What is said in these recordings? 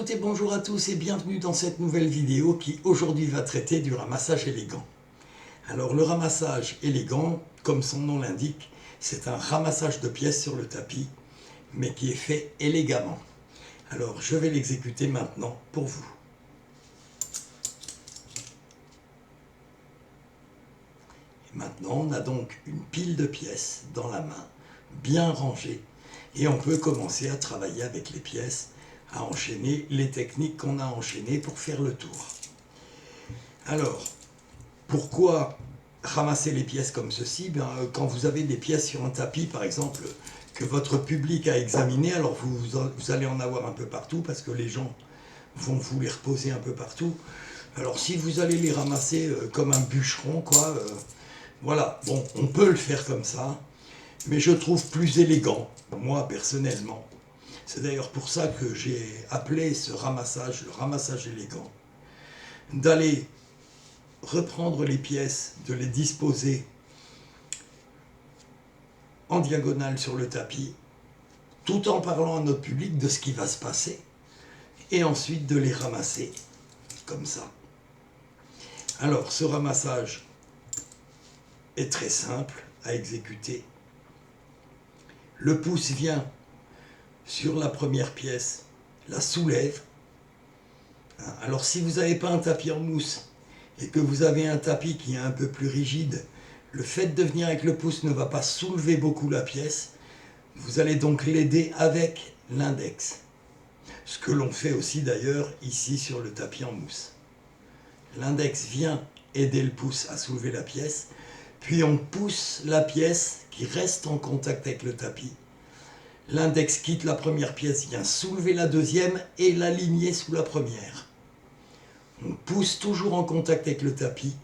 écoutez, bonjour à tous et bienvenue dans cette nouvelle vidéo qui aujourd'hui va traiter du ramassage élégant. Alors le ramassage élégant, comme son nom l'indique, c'est un ramassage de pièces sur le tapis, mais qui est fait élégamment. Alors je vais l'exécuter maintenant pour vous. Et maintenant on a donc une pile de pièces dans la main, bien rangée, et on peut commencer à travailler avec les pièces, à enchaîner les techniques qu'on a enchaînées pour faire le tour. Alors, pourquoi ramasser les pièces comme ceci? Quand vous avez des pièces sur un tapis, par exemple, que votre public a examiné, alors vous allez en avoir un peu partout parce que les gens vont vous les reposer un peu partout. Alors si vous allez les ramasser comme un bûcheron, voilà, bon, on peut le faire comme ça, mais je trouve plus élégant, moi personnellement. C'est d'ailleurs pour ça que j'ai appelé ce ramassage, le ramassage élégant, d'aller reprendre les pièces, de les disposer en diagonale sur le tapis, tout en parlant à notre public de ce qui va se passer, et ensuite de les ramasser, comme ça. Alors, ce ramassage est très simple à exécuter. Le pouce vient sur la première pièce, la soulève. Alors si vous n'avez pas un tapis en mousse et que vous avez un tapis qui est un peu plus rigide, le fait de venir avec le pouce ne va pas soulever beaucoup la pièce. Vous allez donc l'aider avec l'index. Ce que l'on fait aussi d'ailleurs ici sur le tapis en mousse. L'index vient aider le pouce à soulever la pièce, puis on pousse la pièce qui reste en contact avec le tapis. L'index quitte la première pièce, vient soulever la deuxième et l'aligner sous la première. On pousse toujours en contact avec le tapis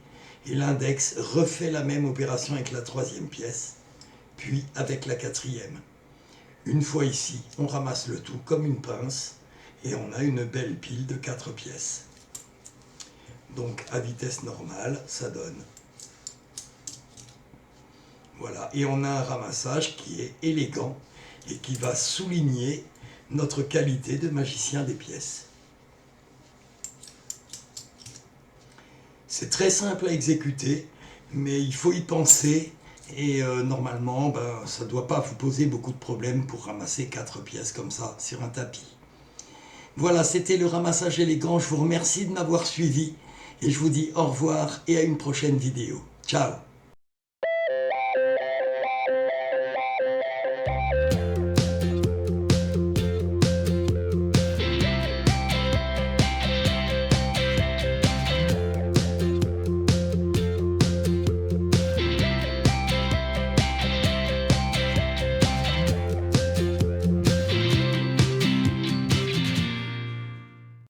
et l'index refait la même opération avec la troisième pièce, puis avec la quatrième. Une fois ici, on ramasse le tout comme une pince et on a une belle pile de 4 pièces. Donc à vitesse normale, ça donne. Voilà, et on a un ramassage qui est élégant et qui va souligner notre qualité de magicien des pièces. C'est très simple à exécuter, mais il faut y penser et normalement, ça ne doit pas vous poser beaucoup de problèmes pour ramasser 4 pièces comme ça sur un tapis. Voilà, c'était le ramassage élégant. Je vous remercie de m'avoir suivi et je vous dis au revoir et à une prochaine vidéo. Ciao!